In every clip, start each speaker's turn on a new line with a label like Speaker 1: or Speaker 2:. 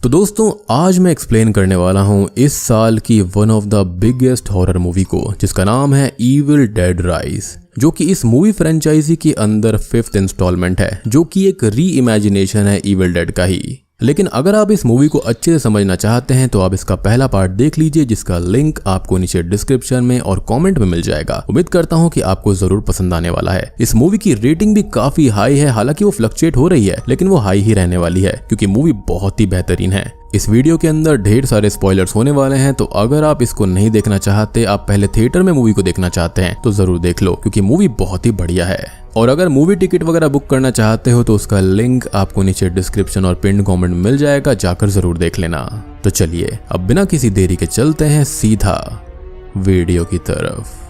Speaker 1: तो दोस्तों आज मैं एक्सप्लेन करने वाला हूँ इस साल की one of the biggest horror movie को, जिसका नाम है इविल डेड राइज, जो कि इस मूवी फ्रेंचाइजी के अंदर 5th इंस्टॉलमेंट है, जो कि एक री इमेजिनेशन है इविल डेड का ही। लेकिन अगर आप इस मूवी को अच्छे से समझना चाहते हैं तो आप इसका पहला पार्ट देख लीजिए, जिसका लिंक आपको नीचे डिस्क्रिप्शन में और कमेंट में मिल जाएगा। उम्मीद करता हूं कि आपको जरूर पसंद आने वाला है। इस मूवी की रेटिंग भी काफी हाई है, हालांकि वो फ्लक्चुएट हो रही है लेकिन वो हाई ही रहने वाली है क्योंकि मूवी बहुत ही बेहतरीन है। इस वीडियो के अंदर ढेर सारे स्पॉयलर्स होने वाले हैं, तो अगर आप इसको नहीं देखना चाहते, आप पहले थिएटर में मूवी को देखना चाहते हैं तो जरूर देख लो क्योंकि मूवी बहुत ही बढ़िया है। और अगर मूवी टिकट वगैरह बुक करना चाहते हो तो उसका लिंक आपको नीचे डिस्क्रिप्शन और पिन कमेंट में मिल जाएगा, जाकर जरूर देख लेना। तो चलिए अब बिना किसी देरी के चलते हैं सीधा वीडियो की तरफ।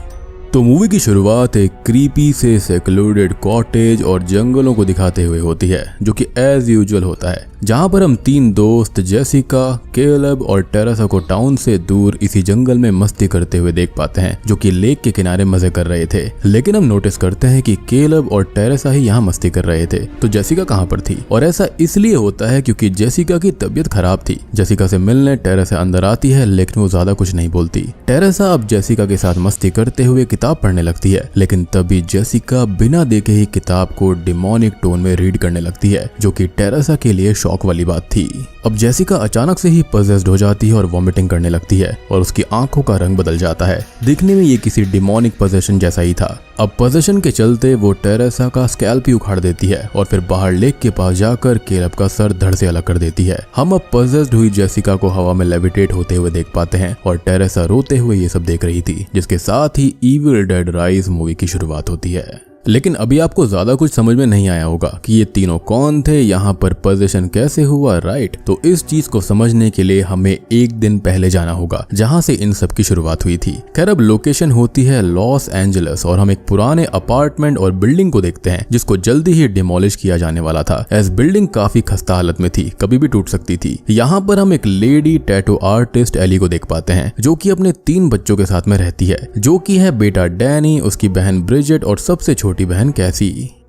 Speaker 1: तो मूवी की शुरुआत एक क्रीपी से सेक्लूडेड कॉटेज और जंगलों को दिखाते हुए होती है, जो कि एज यूजुअल होता है, जहां पर हम 3 दोस्त जेसिका, केलब और टेरेसा को टाउन से दूर इसी जंगल में मस्ती करते हुए देख पाते हैं, जो कि लेक के किनारे मजे कर रहे थे। लेकिन हम नोटिस करते हैं कि केलब और टेरेसा ही यहाँ मस्ती कर रहे थे, तो जेसिका कहाँ पर थी? और ऐसा इसलिए होता है क्योंकि जेसिका की तबीयत खराब थी। जेसिका से मिलने टेरेसा अंदर आती है, लेकिन वो ज्यादा कुछ नहीं बोलती। टेरेसा अब जेसिका के साथ मस्ती करते हुए किताब पढ़ने लगती है, लेकिन तभी जेसिका बिना देखे ही किताब को डिमोनिक टोन में रीड करने लगती है, जो कि टेरेसा के लिए शॉक वाली बात थी। अब जेसिका अचानक से ही पजेस्ड हो जाती है और वॉमिटिंग करने लगती है और उसकी आंखों का रंग बदल जाता है। दिखने में ये किसी डिमोनिक पोजेशन जैसा ही था। अब पोजेशन के चलते वो टेरेसा का स्कैल्प ही उखाड़ देती है और फिर बाहर लेक के पास जाकर केलब का सर धड़ से अलग कर देती है। हम अब पजेस्ड हुई जेसिका को हवा में लेविटेट होते हुए देख पाते हैं और टेरेसा रोते हुए ये सब देख रही थी, जिसके साथ ही इविल डेड राइज मूवी की शुरुआत होती है। लेकिन अभी आपको ज्यादा कुछ समझ में नहीं आया होगा कि ये तीनों कौन थे, यहाँ पर पोजीशन कैसे हुआ, राइट? तो इस चीज को समझने के लिए हमें एक दिन पहले जाना होगा, जहाँ से इन सब की शुरुआत हुई थी। खैर अब लोकेशन होती है लॉस एंजलिस और हम एक पुराने अपार्टमेंट और बिल्डिंग को देखते हैं, जिसको जल्दी ही डिमोलिश किया जाने वाला था। एज बिल्डिंग काफी खस्ता हालत में थी, कभी भी टूट सकती थी। यहाँ पर हम एक लेडी टैटू आर्टिस्ट एली को देख पाते हैं, जो कि अपने 3 बच्चों के साथ में रहती है, जो कि है बेटा डैनी, उसकी बहन ब्रिजेट और सबसे छोटी बहन कैसी।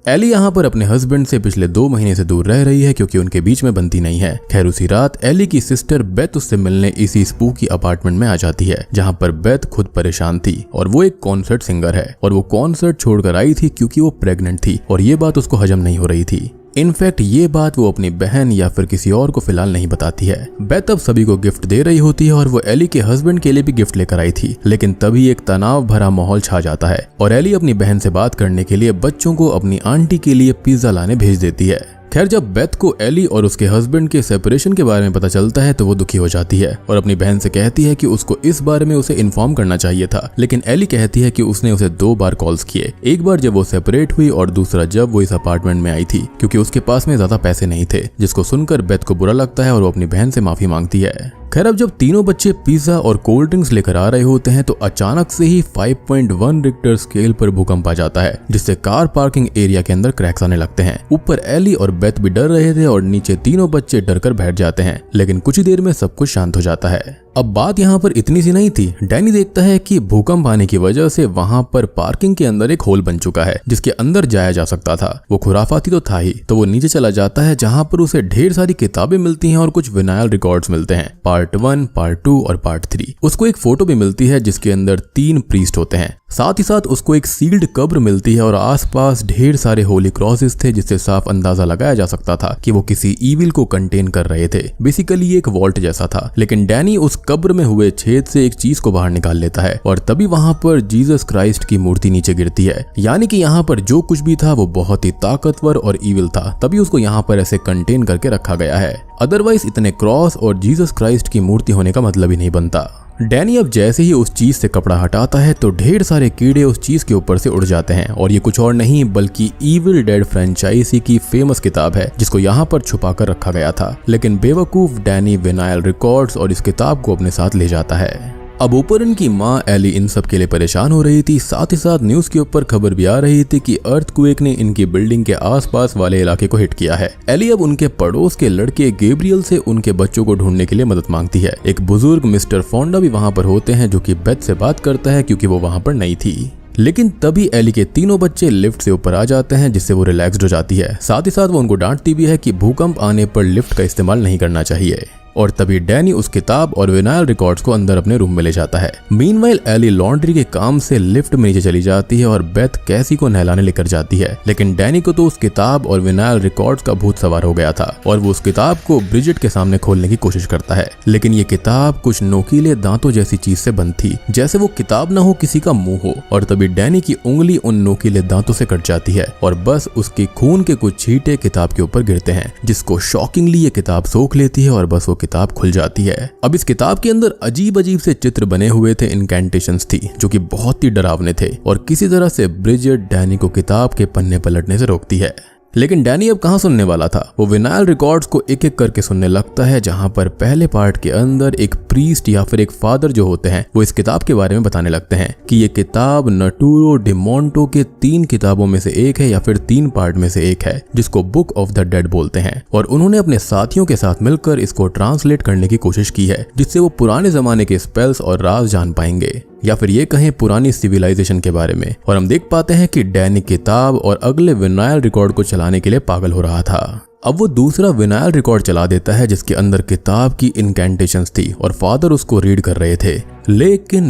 Speaker 1: एली यहाँ पर अपने हस्बैंड से पिछले 2 महीने से दूर रह रही है क्योंकि उनके बीच में बनती नहीं है। खैर उसी रात एली की सिस्टर बेथ उससे मिलने इसी स्पूकी अपार्टमेंट में आ जाती है, जहाँ पर बेथ खुद परेशान थी और वो एक कॉन्सर्ट सिंगर है और वो कॉन्सर्ट छोड़कर आई थी क्योंकि वो प्रेग्नेंट थी और ये बात उसको हजम नहीं हो रही थी। इनफैक्ट ये बात वो अपनी बहन या फिर किसी और को फिलहाल नहीं बताती है। बेथ अब सभी को गिफ्ट दे रही होती है और वो एली के हस्बैंड के लिए भी गिफ्ट लेकर आई थी, लेकिन तभी एक तनाव भरा माहौल छा जाता है और एली अपनी बहन से बात करने के लिए बच्चों को अपनी आंटी के लिए पिज्जा लाने भेज देती है। खैर जब बेथ को एली और उसके हस्बैंड के सेपरेशन के बारे में पता चलता है तो वो दुखी हो जाती है और अपनी बहन से कहती है कि उसको इस बारे में उसे इन्फॉर्म करना चाहिए था। लेकिन एली कहती है कि उसने उसे 2 बार कॉल्स किए, एक बार जब वो सेपरेट हुई और दूसरा जब वो इस अपार्टमेंट में आई थी, क्योंकि उसके पास में ज्यादा पैसे नहीं थे, जिसको सुनकर बेथ को बुरा लगता है और वो अपनी बहन से माफी मांगती है। खैर अब जब तीनों बच्चे पिज्जा और कोल्ड ड्रिंक्स लेकर आ रहे होते हैं तो अचानक से ही 5.1 रिक्टर स्केल पर भूकंप आ जाता है, जिससे कार पार्किंग एरिया के अंदर क्रैक्स आने लगते हैं। ऊपर एली और बेथ भी डर रहे थे और नीचे तीनों बच्चे डरकर बैठ जाते हैं, लेकिन कुछ ही देर में सब कुछ शांत हो जाता है। अब बात यहाँ पर इतनी सी नहीं थी। डैनी देखता है कि भूकंप आने की वजह से वहां पर पार्किंग के अंदर एक होल बन चुका है, जिसके अंदर जाया जा सकता था। वो खुराफाती तो था ही, तो वो नीचे चला जाता है, जहां पर उसे ढेर सारी किताबें मिलती हैं और कुछ विनाइल रिकॉर्ड्स मिलते हैं, पार्ट 1, पार्ट 2 और पार्ट 3। उसको एक फोटो भी मिलती है जिसके अंदर 3 प्रीस्ट होते हैं। साथ ही साथ उसको एक सील्ड कब्र मिलती है और आसपास ढेर सारे होली क्रॉसेस थे, जिससे साफ अंदाजा लगाया जा सकता था कि वो किसी ईविल को कंटेन कर रहे थे। बेसिकली एक वॉल्ट जैसा था। लेकिन डैनी उस कब्र में हुए छेद से एक चीज को बाहर निकाल लेता है और तभी वहां पर जीसस क्राइस्ट की मूर्ति नीचे गिरती है। यानी कि यहाँ पर जो कुछ भी था वो बहुत ही ताकतवर और ईविल था, तभी उसको यहाँ पर ऐसे कंटेन करके रखा गया है। अदरवाइज इतने क्रॉस और जीसस क्राइस्ट की मूर्ति होने का मतलब ही नहीं बनता। डैनी अब जैसे ही उस चीज से कपड़ा हटाता है तो ढेर सारे कीड़े उस चीज के ऊपर से उड़ जाते हैं और ये कुछ और नहीं बल्कि इविल डेड फ्रेंचाइजी की फेमस किताब है, जिसको यहाँ पर छुपा कर रखा गया था। लेकिन बेवकूफ डैनी विनाइल रिकॉर्ड्स और इस किताब को अपने साथ ले जाता है। अब ऊपर इनकी माँ एली इन सब के लिए परेशान हो रही थी। साथ ही साथ न्यूज के ऊपर खबर भी आ रही थी कि अर्थक्वेक ने इनकी बिल्डिंग के आसपास वाले इलाके को हिट किया है। एली अब उनके पड़ोस के लड़के गैब्रियल से उनके बच्चों को ढूंढने के लिए मदद मांगती है। एक बुजुर्ग मिस्टर फोंडा भी वहां पर होते हैं, जो कि बेथ से बात करता है क्योंकि वो वहां पर नहीं थी। लेकिन तभी एली के तीनों बच्चे लिफ्ट से ऊपर आ जाते हैं, जिससे वो रिलैक्स्ड हो जाती है। साथ ही साथ वो उनको डांटती भी है कि भूकंप आने पर लिफ्ट का इस्तेमाल नहीं करना चाहिए। और तभी डैनी उस किताब और विनाइल रिकॉर्ड्स को अंदर अपने रूम में ले जाता है। मीनवाइल एली लॉन्ड्री के काम से लिफ्ट में नीचे चली जाती है और बेथ कैसी को नहलाने लेकर जाती है, लेकिन डैनी को तो उस किताब और विनाइल रिकॉर्ड्स का भूत सवार हो गया था और वो उस किताब को ब्रिजेट के सामने खोलने की कोशिश करता है, लेकिन ये किताब कुछ नोकीले दांतों जैसी चीज से बंद थी, जैसे वो किताब ना हो किसी का मुंह हो। और तभी डैनी की उंगली उन नोकीले दांतों से कट जाती है और बस उसके खून के कुछ छींटे किताब के ऊपर गिरते हैं, जिसको शॉकिंगली ये किताब सोख लेती है और बस वो किताब खुल जाती है। अब इस किताब के अंदर अजीब अजीब से चित्र बने हुए थे, इनकैंटेशंस थी जो कि बहुत ही डरावने थे और किसी तरह से ब्रिजेट डैनी को किताब के पन्ने पलटने से रोकती है। लेकिन डैनी अब कहां सुनने वाला था। वो विनाइल रिकॉर्ड्स को एक एक करके सुनने लगता है, जहां पर पहले पार्ट के अंदर एक प्रीस्ट या फिर एक फादर जो होते हैं वो इस किताब के बारे में बताने लगते हैं कि ये किताब नटूरो डे मोंटो के 3 किताबों में से एक है या फिर 3 पार्ट में से एक है, जिसको बुक ऑफ द डेड बोलते हैं। और उन्होंने अपने साथियों के साथ मिलकर इसको ट्रांसलेट करने की कोशिश की है, जिससे वो पुराने जमाने के स्पेल्स और राज जान पाएंगे, या फिर ये कहें पुरानी सिविलाइजेशन के बारे में। और हम देख पाते हैं कि डैनी किताब और अगले विनाइल रिकॉर्ड को चलाने के लिए पागल हो रहा था। अब वो दूसरा विनाइल रिकॉर्ड चला देता है जिसके अंदर किताब की इनकैंटेशंस थी और फादर उसको रीड कर रहे थे। लेकिन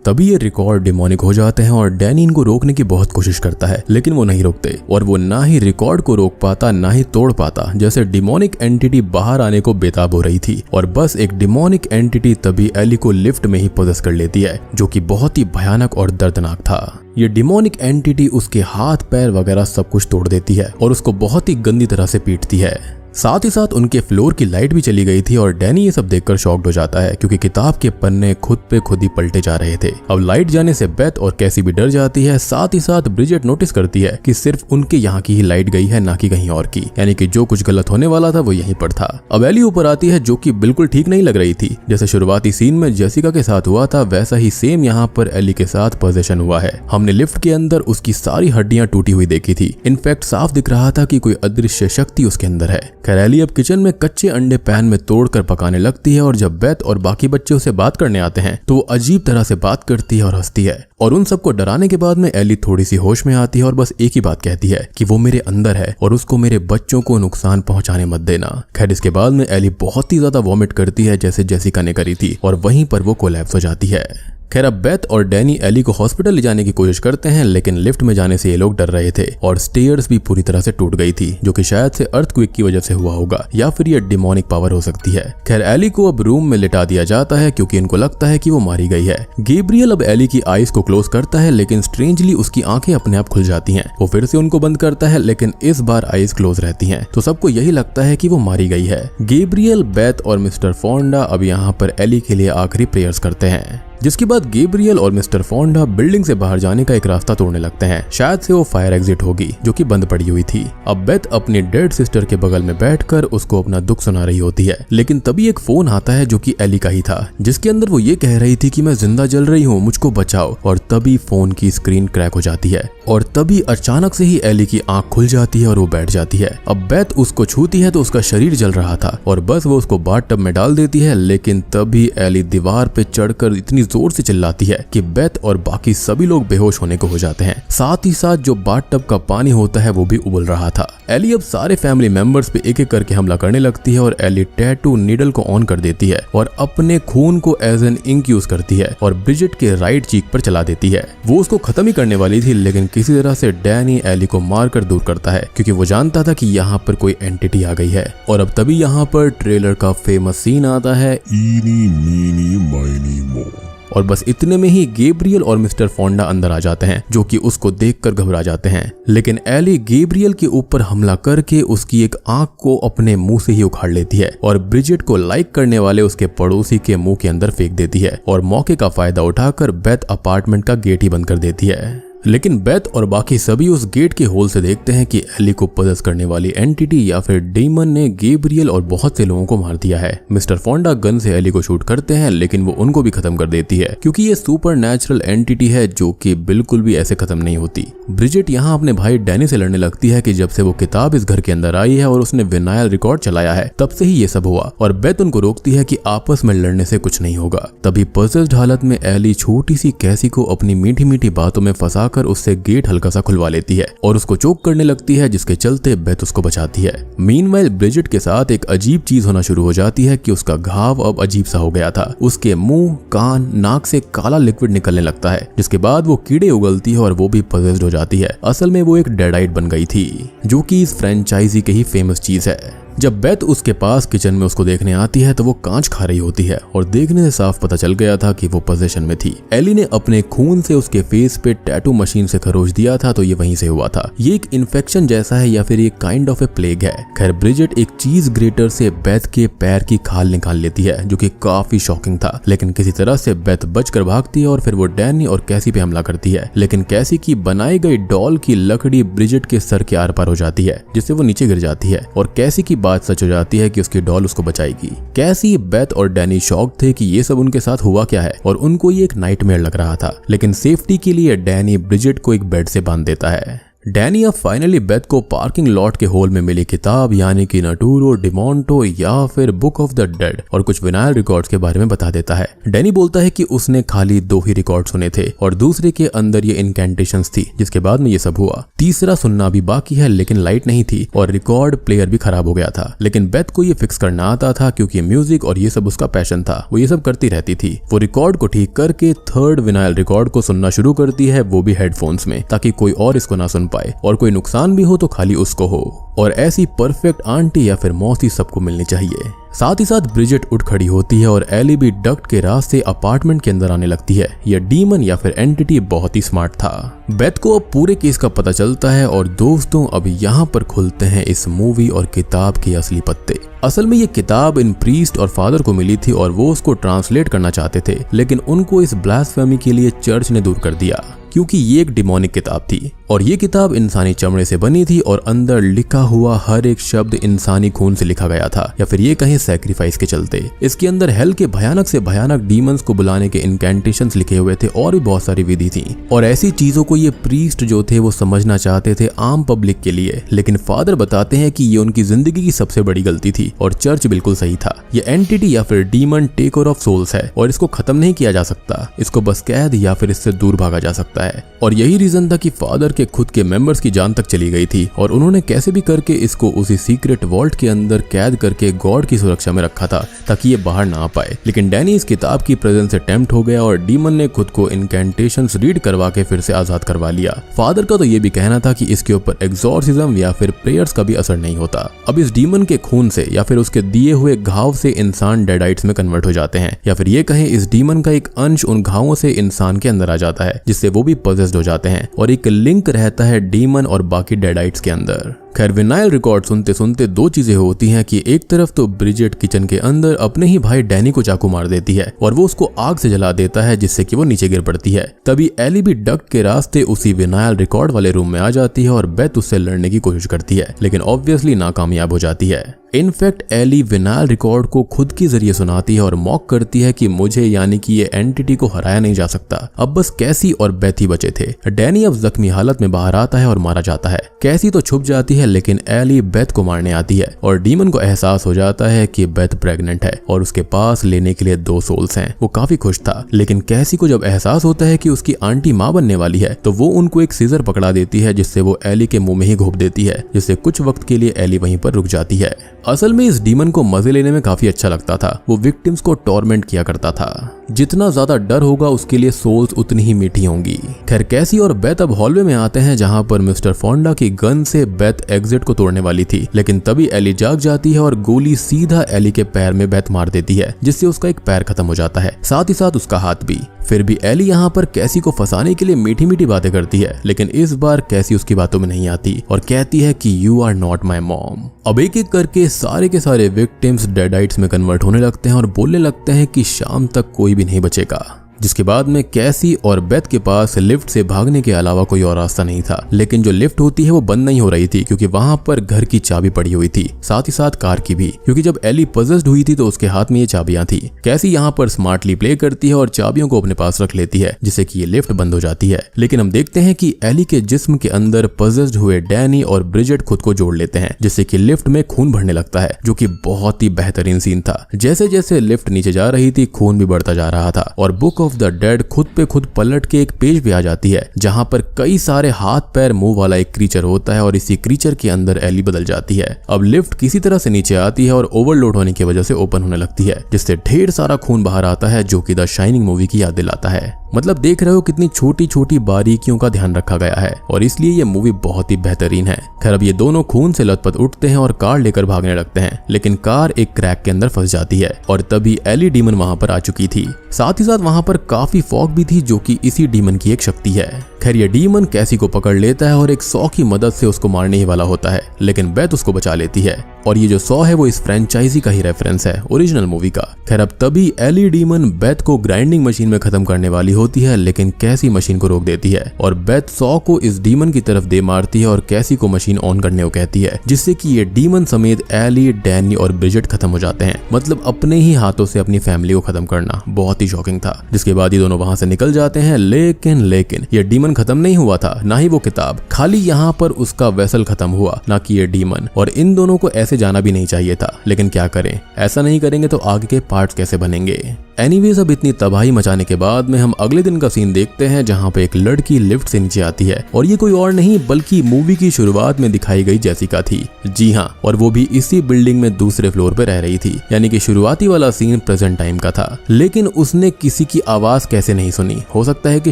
Speaker 1: तभी ये रिकॉर्ड डिमोनिक हो जाते हैं और डैनी इनको रोकने की बहुत कोशिश करता है, लेकिन वो नहीं रोकते और वो ना ही रिकॉर्ड को रोक पाता ना ही तोड़ पाता, जैसे डिमोनिक एंटिटी बाहर आने को बेताब हो रही थी। और बस एक डिमोनिक एंटिटी तभी एली को लिफ्ट में ही पोजेस कर लेती है, जो कि बहुत ही भयानक और दर्दनाक था। ये डिमोनिक एंटिटी उसके हाथ पैर वगैरह सब कुछ तोड़ देती है और उसको बहुत ही गंदी तरह से पीटती है। साथ ही साथ उनके फ्लोर की लाइट भी चली गई थी और डैनी ये सब देखकर शॉक्ड हो जाता है, क्योंकि किताब के पन्ने खुद पे खुद ही पलटे जा रहे थे। अब लाइट जाने से बेथ और कैसी भी डर जाती है। साथ ही साथ ब्रिजेट नोटिस करती है कि सिर्फ उनके यहाँ की ही लाइट गई है, ना कि कहीं और की, यानी कि जो कुछ गलत होने वाला था वो यहीं पर था। अब एली ऊपर आती है, जो कि बिल्कुल ठीक नहीं लग रही थी। जैसे शुरुआती सीन में जेसिका के साथ हुआ था, वैसा ही सेम यहाँ पर एली के साथ पोजेशन हुआ है। हमने लिफ्ट के अंदर उसकी सारी हड्डियां टूटी हुई देखी थी। इनफैक्ट साफ दिख रहा था कि कोई अदृश्य शक्ति उसके अंदर है। खैर एली अब किचन में कच्चे अंडे पैन में तोड़कर पकाने लगती है और जब बेथ और बाकी बच्चे उसे बात करने आते हैं तो वो अजीब तरह से बात करती है और हंसती है। और उन सबको डराने के बाद में एली थोड़ी सी होश में आती है और बस एक ही बात कहती है कि वो मेरे अंदर है और उसको मेरे बच्चों को नुकसान पहुंचाने मत देना। खैर इसके बाद में एली बहुत ही ज्यादा वॉमिट करती है, जैसे जेसिका ने करी थी, और वहीं पर वो कोलैप्स हो जाती है। खैर अब बेथ और डैनी एली को हॉस्पिटल ले जाने की कोशिश करते हैं, लेकिन लिफ्ट में जाने से ये लोग डर रहे थे और स्टेयर्स भी पूरी तरह से टूट गई थी, जो कि शायद से अर्थक्वेक की वजह से हुआ होगा या फिर ये डिमोनिक पावर हो सकती है। खैर एली को अब रूम में लिटा दिया जाता है क्योंकि इनको लगता है कि वो मारी गई है। गैब्रियल अब एली की आईज को क्लोज करता है, लेकिन स्ट्रेंजली उसकी आंखें अपने आप खुल जाती हैं। वो फिर से उनको बंद करता है, लेकिन इस बार आईज क्लोज रहती हैं, तो सबको यही लगता है कि वो मारी गई है। गैब्रियल, बेथ और मिस्टर फोंडा अब यहाँ पर एली के लिए आखिरी प्रेयर्स करते हैं, जिसके बाद गैब्रियल और मिस्टर फोंडा बिल्डिंग से बाहर जाने का एक रास्ता तोड़ने लगते हैं। शायद से वो फायर एग्जिट होगी जो कि बंद पड़ी हुई थी। अब बेथ अपनी डेड सिस्टर के बगल में बैठकर उसको अपना दुख सुना रही होती है, लेकिन तभी एक फोन आता है जो कि एली का ही था, जिसके अंदर वो ये कह रही थी कि मैं जिंदा जल रही हूँ, मुझको बचाओ। और तभी फोन की स्क्रीन क्रैक हो जाती है और तभी अचानक से ही एली की आंख खुल जाती है और वो बैठ जाती है। अब बेथ उसको छूती है तो उसका शरीर जल रहा था और बस वो उसको बाथटब में डाल देती है, लेकिन तभी एली दीवार पे चढ़कर इतनी जोर से चिल्लाती है कि बेथ और बाकी सभी लोग बेहोश होने को हो जाते हैं। साथ ही साथ जो बाथटब का पानी होता है वो भी उबल रहा था। एली अब सारे फैमिली मेंबर्स पे एक एक करके हमला करने लगती है और एली टैटू नीडल को ऑन कर देती है और अपने खून को एज एन इंक यूज करती है और ब्रिजेट के राइट चीक पर चला देती है। वो उसको खत्म ही करने वाली थी, लेकिन किसी तरह से डैनी एली को मारकर दूर करता है, क्योंकि वो जानता था कि यहाँ पर कोई एंटिटी आ गई है। और अब तभी यहाँ पर ट्रेलर का फेमस सीन आता है,
Speaker 2: इनी मीनी माइनी मो।
Speaker 1: और बस इतने में ही गैब्रियल और मिस्टर फोंडा अंदर आ जाते हैं, जो कि उसको देखकर घबरा जाते हैं। लेकिन एली गैब्रियल के ऊपर हमला करके उसकी एक आंख को अपने मुंह से ही उखाड़ लेती है और ब्रिजेट को लाइक करने वाले उसके पड़ोसी के मुंह के अंदर फेंक देती है और मौके का फायदा उठाकर बेथ अपार्टमेंट का गेट ही बंद कर देती है। लेकिन बेथ और बाकी सभी उस गेट के होल से देखते हैं कि एली को पजेस करने वाली एंटिटी या फिर डेमन ने गैब्रियल और बहुत से लोगों को मार दिया है। मिस्टर फोंडा गन से एली को शूट करते हैं, लेकिन वो उनको भी खत्म कर देती है, क्योंकि ये सुपर नेचुरल एंटिटी है जो कि बिल्कुल भी ऐसे खत्म नहीं होती। ब्रिजेट यहाँ अपने भाई डैनी से लड़ने लगती है कि जब से वो किताब इस घर के अंदर आई है और उसने विनाइल रिकॉर्ड चलाया है, तब से ही ये सब हुआ। और बेथ उनको रोकती है कि आपस में लड़ने से कुछ नहीं होगा। तभी पजेस्ड हालत में एली छोटी सी कैसी को अपनी मीठी मीठी बातों में फंसा जाकर उससे गेट हल्का सा खुलवा लेती है और उसको चोक करने लगती है, जिसके चलते बेथ उसको बचाती है। मीनवाइल ब्रिजिट के साथ एक अजीब चीज होना शुरू हो जाती है कि उसका घाव अब अजीब सा हो गया था। उसके मुंह, कान, नाक से काला लिक्विड निकलने लगता है, जिसके बाद वो कीड़े उगलती है और वो भी पजेस्ड हो जाती है। असल में वो एक डेडाइट बन गई थी, जो कि इस फ्रेंचाइजी की ही फेमस चीज है। जब बेथ उसके पास किचन में उसको देखने आती है तो वो कांच खा रही होती है और देखने से साफ पता चल गया था कि वो पोजीशन में थी। एली ने अपने खून से उसके फेस पे टैटू मशीन से खरोच दिया था, तो ये वहीं से हुआ था। ये एक इन्फेक्शन जैसा है या फिर ये काइंड ऑफ ए प्लेग है। खैर, ब्रिजिट एक चीज ग्रेटर से बेथ के पैर की खाल निकाल लेती है, जो कि काफी शॉकिंग था। लेकिन किसी तरह से बेथ बचकर भागती है और फिर वो डैनी और कैसी पे हमला करती है। लेकिन कैसी की बनाई गई डॉल की लकड़ी ब्रिजिट के सर के आर पार हो जाती है, जिससे वो नीचे गिर जाती है और कैसी की बात सच हो जाती है कि उसकी डॉल उसको बचाएगी। कैसी, बेथ और डैनी शॉक थे कि ये सब उनके साथ हुआ क्या है और उनको ये एक नाइटमेयर लग रहा था। लेकिन सेफ्टी के लिए डैनी ब्रिजिट को एक बेड से बांध देता है। डैनी अब फाइनली बेथ को पार्किंग लॉट के होल में मिली किताब यानी कि नटूरो डिमोंटो या फिर बुक ऑफ द डेड और कुछ विनाइल रिकॉर्ड्स के बारे में बता देता है। डैनी बोलता है कि उसने खाली 2 ही रिकॉर्ड सुने थे और दूसरे के अंदर ये इनकैंटेशंस थी, जिसके बाद में ये सब हुआ। तीसरा सुनना भी बाकी है, लेकिन लाइट नहीं थी और रिकॉर्ड प्लेयर भी खराब हो गया था। लेकिन बेथ को ये फिक्स करना आता था, क्योंकि म्यूजिक और ये सब उसका पैशन था। वो ये सब करती रहती थी। वो रिकॉर्ड को ठीक करके 3rd विनाइल रिकॉर्ड को सुनना शुरू करती है, वो भी हेडफोन्स में, ताकि कोई और इसको ना सुन पाए और कोई नुकसान भी हो तो खाली उसको हो। और ऐसी परफेक्ट आंटी या फिर मौसी सबको मिलनी चाहिए। साथ ही साथ ब्रिजिट उठ खड़ी होती है और एली भी डक्ट के रास्ते अपार्टमेंट के अंदर आने लगती है। यह डीमन या फिर एंटिटी बहुत ही स्मार्ट था। बेथ को अब पूरे केस का पता चलता है और दोस्तों अब यहाँ पर खुलते हैं इस मूवी और किताब के असली पत्ते। असल में ये किताब इन प्रीस्ट और फादर को मिली थी और वो उसको ट्रांसलेट करना चाहते थे, लेकिन उनको इस ब्लास्फेमी के लिए चर्च ने दूर कर दिया, क्योंकि ये एक डिमोनिक किताब थी और ये किताब इंसानी चमड़े से बनी थी और अंदर लिखा हुआ हर एक शब्द इंसानी खून से लिखा गया था, या फिर ये कहीं सैक्रिफाइस के चलते। इसके अंदर हेल के भयानक से भयानक डीमंस को बुलाने के इनकैंटेशंस लिखे हुए थे और भी बहुत सारी विधि थी। और ऐसी चीजों को ये प्रीस्ट जो थे वो समझना चाहते थे आम पब्लिक के लिए, लेकिन फादर बताते हैं कि ये उनकी जिंदगी की सबसे बड़ी गलती थी और चर्च बिल्कुल सही था। ये एंटिटी या फिर डीमन टेकर ऑफ सोल्स है और इसको खत्म नहीं किया जा सकता, इसको बस कैद या फिर इससे दूर भागा जा सकता है। और यही रीजन था कि फादर के खुद के मेंबर्स की जान तक चली गई थी और उन्होंने कैसे भी करके इसको उसी सीक्रेट वॉल्ट के अंदर कैद करके गॉड की सुरक्षा में रखा था, ताकि ये बाहर ना आ पाए। लेकिन डैनी इस किताब की प्रेजेंस से टेम्प्ट हो गया और डीमन ने खुद को इनकैंटेशंस रीड करवा के फिर से आजाद करवा लिया। फादर का तो ये भी कहना था कि इसके ऊपर एग्जॉर्सिज्म या फिर प्रेयर्स का भी असर नहीं होता। अब इस डीमन के खून से या फिर उसके दिए हुए घाव से इंसान डेडाइट्स में कन्वर्ट हो जाते हैं, या फिर ये कहें इस डीमन का एक अंश उन घावों से इंसान के अंदर आ जाता है, जिससे वो भी पजेस्ड हो जाते हैं और एक लिंक रहता है डीमन और बाकी डेडाइट्स के अंदर। खैर, विनाइल रिकॉर्ड सुनते सुनते 2 चीजें होती हैं कि एक तरफ तो ब्रिजिट किचन के अंदर अपने ही भाई डैनी को चाकू मार देती है और वो उसको आग से जला देता है, जिससे कि वो नीचे गिर पड़ती है। तभी एली भी डक्ट के रास्ते उसी विनाइल रिकॉर्ड वाले रूम में आ जाती है और बेथ उससे लड़ने की कोशिश करती है, लेकिन ऑब्वियसली नाकामयाब हो जाती है। इनफैक्ट एली विनाइल रिकॉर्ड को खुद के जरिए सुनाती है और मॉक करती है कि मुझे यानी कि ये एंटिटी को हराया नहीं जा सकता, अब बस कैसी और बेथ ही बचे थे। डैनी अब जख्मी हालत में बाहर आता है और मारा जाता है। कैसी तो छुप जाती है, लेकिन एली बेथ को मारने आती है और डीमन को एहसास हो जाता है कि बेथ प्रेग्नेंट है और उसके पास लेने के लिए 2 सोल्स हैं। वो काफी खुश था, लेकिन कैसी को जब एहसास होता है कि उसकी आंटी मां बनने वाली है तो वो उनको एक सीजर पकड़ा देती है, जिससे वो एली के मुंह में ही घोंप देती है, जिससे कुछ वक्त के लिए एली वहीं पर रुक जाती है। असल में इस डीमन को मजे लेने में काफी अच्छा लगता था। वो विक्टिम्स को टॉर्मेंट किया करता था। जितना ज्यादा डर होगा उसके लिए सोल्स उतनी ही मीठी होंगी। खैर, कैसी और बेथ अब हॉलवे में आते हैं जहां पर मिस्टर फोंडा की गन से बेथ एग्जिट को तोड़ने वाली थी, लेकिन तभी एली जाग जाती है और गोली सीधा एली के पैर में बेथ मार देती है, जिससे उसका एक पैर खत्म हो जाता है, साथ ही साथ उसका हाथ भी। फिर भी एली यहाँ पर कैसी को फंसाने के लिए मीठी मीठी बातें करती है, लेकिन इस बार कैसी उसकी बातों में नहीं आती और कहती है कि you are not my mom. अब एक एक करके सारे के सारे विक्टिम्स डेडाइट्स में कन्वर्ट होने लगते हैं और बोलने लगते हैं कि शाम तक कोई भी नहीं बचेगा। जिसके बाद में कैसी और बेथ के पास लिफ्ट से भागने के अलावा कोई और रास्ता नहीं था, लेकिन जो लिफ्ट होती है वो बंद नहीं हो रही थी, क्योंकि वहां पर घर की चाबी पड़ी हुई थी, साथ ही साथ कार की भी, क्योंकि जब एली पजेस्ड हुई थी तो उसके हाथ में ये चाबियां थी। कैसी यहाँ पर स्मार्टली प्ले करती है और चाबियों को अपने पास रख लेती है, जिससे कि ये लिफ्ट बंद हो जाती है। लेकिन हम देखते हैं कि एली के जिस्म के अंदर पजेस्ड हुए डैनी और ब्रिजिट खुद को जोड़ लेते हैं, जिससे कि लिफ्ट में खून भरने लगता है, जो कि बहुत ही बेहतरीन सीन था। जैसे जैसे लिफ्ट नीचे जा रही थी खून भी बढ़ता जा रहा था और बुक ऑफ द डेड खुद पे खुद पलट के एक पेज पे आ जाती है जहां पर कई सारे हाथ पैर मुंह वाला एक क्रीचर होता है और इसी क्रीचर के अंदर एली बदल जाती है। अब लिफ्ट किसी तरह से नीचे आती है और ओवरलोड होने की वजह से ओपन होने लगती है, जिससे ढेर सारा खून बाहर आता है जो कि द शाइनिंग मूवी की याद दिलाता है। मतलब देख रहे हो कितनी छोटी छोटी बारीकियों का ध्यान रखा गया है और इसलिए ये मूवी बहुत ही बेहतरीन है। खैर अब ये दोनों खून से लथपथ उठते हैं और कार लेकर भागने लगते हैं, लेकिन कार एक क्रैक के अंदर फंस जाती है और तभी एली डीमन वहां पर आ चुकी थी। साथ ही साथ वहां पर काफी फॉग भी थी जो कि इसी डीमन की एक शक्ति है। खैर ये डीमन कैसी को पकड़ लेता है और एक सॉ की मदद से उसको मारने ही वाला होता है, लेकिन बेथ उसको बचा लेती है और ये जो सॉ है वो इस फ्रेंचाइजी का ही रेफरेंस है ओरिजिनल मूवी का। खैर अब तभी एली डीमन बेथ को ग्राइंडिंग मशीन में खत्म करने वाली होती है, लेकिन कैसी मशीन को रोक देती है और बेथ सॉ को इस डीमन की तरफ दे मारती है और कैसी को मशीन ऑन करने को कहती है, जिससे कि ये डीमन समेत एली, डैनी और ब्रिजेट खत्म हो जाते हैं। मतलब अपने ही हाथों से अपनी फैमिली को खत्म करना बहुत ही शॉकिंग था। जिसके बाद ये दोनों वहां से निकल जाते हैं, लेकिन ये डीमन खत्म नहीं हुआ था, ना ही वो किताब, खाली यहाँ पर उसका वेसल खत्म हुआ, ना कि ये डीमन। और इन दोनों को ऐसे जाना भी नहीं चाहिए था, लेकिन क्या करें, ऐसा नहीं करेंगे तो आगे के पार्ट्स कैसे बनेंगे। एनीवेज अब इतनी तबाही मचाने के बाद में हम अगले दिन का सीन देखते हैं जहां पे एक लड़की लिफ्ट से नीचे आती है और ये कोई और नहीं बल्कि मूवी की शुरुआत में दिखाई गई जेसिका थी। जी हाँ, और वो भी इसी बिल्डिंग में दूसरे फ्लोर पे रह रही थी, यानी कि शुरुआती वाला सीन प्रेजेंट टाइम का था। लेकिन उसने किसी की आवाज कैसे नहीं सुनी, हो सकता है कि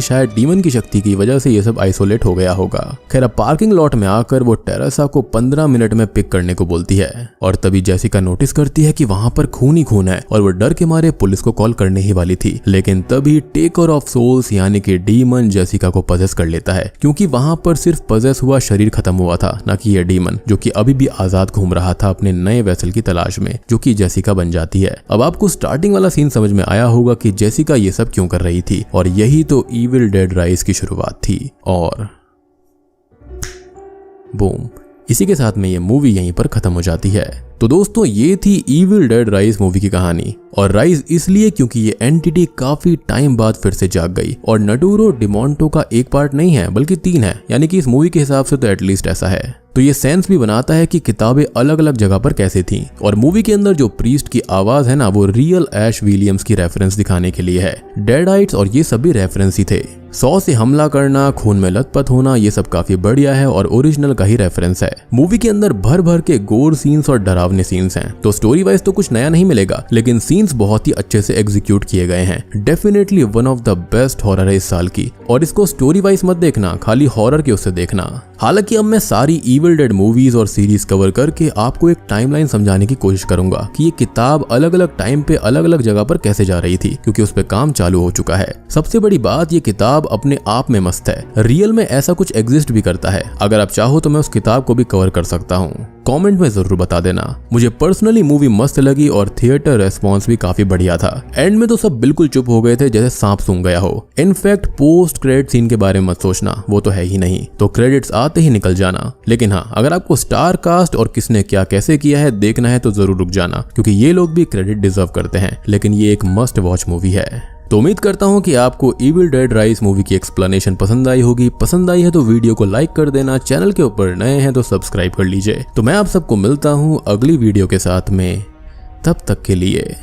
Speaker 1: शायद डीमन की शक्ति की वजह से ये सब आइसोलेट हो गया होगा। खैर अब पार्किंग लॉट में आकर वो टेरेसा को 15 मिनट में पिक करने को बोलती है और तभी जेसिका नोटिस करती है कि वहां पर खून ही खून है और वो डर के मारे पुलिस को कॉल करने ही वाली थी। लेकिन तभी टेकर ऑफ सोल्स यानी कि डीमन जेसिका को पजेस कर लेता है, क्योंकि वहां पर सिर्फ पजेस हुआ शरीर खत्म हुआ था, ना कि ये डीमन जो कि अभी भी आजाद घूम रहा था अपने नए वेसल की तलाश में, जो कि जेसिका बन जाती है। अब आपको स्टार्टिंग वाला सीन समझ में आया होगा कि जेसिका ये सब क्यों कर रही थी और यही तो इविल डेड राइज की शुरुआत थी। और बूम, इसी के साथ में ये मूवी यहीं पर खत्म हो जाती है। तो दोस्तों ये थी इविल डेड राइज मूवी की कहानी, और राइज इसलिए क्योंकि ये एंटिटी काफी टाइम बाद फिर से जाग गई और नटूरो डिमोंटो का एक पार्ट नहीं है बल्कि 3 है, यानी कि इस मूवी के हिसाब से तो एटलीस्ट ऐसा है। तो ये सेंस भी बनाता है कि किताबें अलग अलग जगह पर कैसे थीं और मूवी के अंदर जो प्रीस्ट की आवाज है ना वो रियल ऐश विलियम्स की रेफरेंस दिखाने के लिए है। डेडाइट्स और ये सभी रेफरेंस ही थे। सॉ से हमला करना, खून में लथपथ होना, ये सब काफी बढ़िया है और ओरिजिनल का ही रेफरेंस है। मूवी के अंदर भर भर के गोर सीन्स और डरावने सीन्स हैं, तो स्टोरी वाइज तो कुछ नया नहीं मिलेगा, लेकिन सीन्स बहुत ही अच्छे से एग्जीक्यूट किए गए हैं। Definitely one of the best horror है इस साल की, और इसको स्टोरी वाइज मत देखना, खाली हॉरर के उससे देखना। हालांकि अब मैं सारी इविल डेड मूवीज और सीरीज कवर करके आपको एक टाइमलाइन समझाने की कोशिश करूंगा कि ये किताब अलग अलग टाइम पे अलग अलग जगह पर कैसे जा रही थी, क्योंकि उस पे काम चालू हो चुका है। सबसे बड़ी बात, ये किताब अपने आप में मस्त है। रियल में ऐसा कुछ एग्जिस्ट भी करता है। अगर आप चाहो तो मैं उस किताब को भी कवर कर सकता हूँ। कमेंट में जरूर बता देना। मुझे पर्सनली मूवी मस्त लगी और थिएटर रेस्पॉन्स भी काफी बढ़िया था। एंड में तो सब बिल्कुल चुप हो गए थे जैसे सांप सूंघ गया हो। इनफैक्ट पोस्ट क्रेडिट सीन के बारे में मत सोचना, वो तो है ही नहीं, तो क्रेडिट्स आते ही निकल जाना। लेकिन हाँ, अगर आपको स्टार कास्ट और किसने क्या कैसे किया है देखना है तो जरूर रुक जाना, क्योंकि ये लोग भी क्रेडिट डिजर्व करते हैं। लेकिन ये एक मस्ट वॉच मूवी है। तो उम्मीद करता हूँ कि आपको इविल डेड राइज मूवी की एक्सप्लेनेशन पसंद आई होगी। पसंद आई है तो वीडियो को लाइक कर देना, चैनल के ऊपर नए हैं तो सब्सक्राइब कर लीजिए। तो मैं आप सबको मिलता हूँ अगली वीडियो के साथ में, तब तक के लिए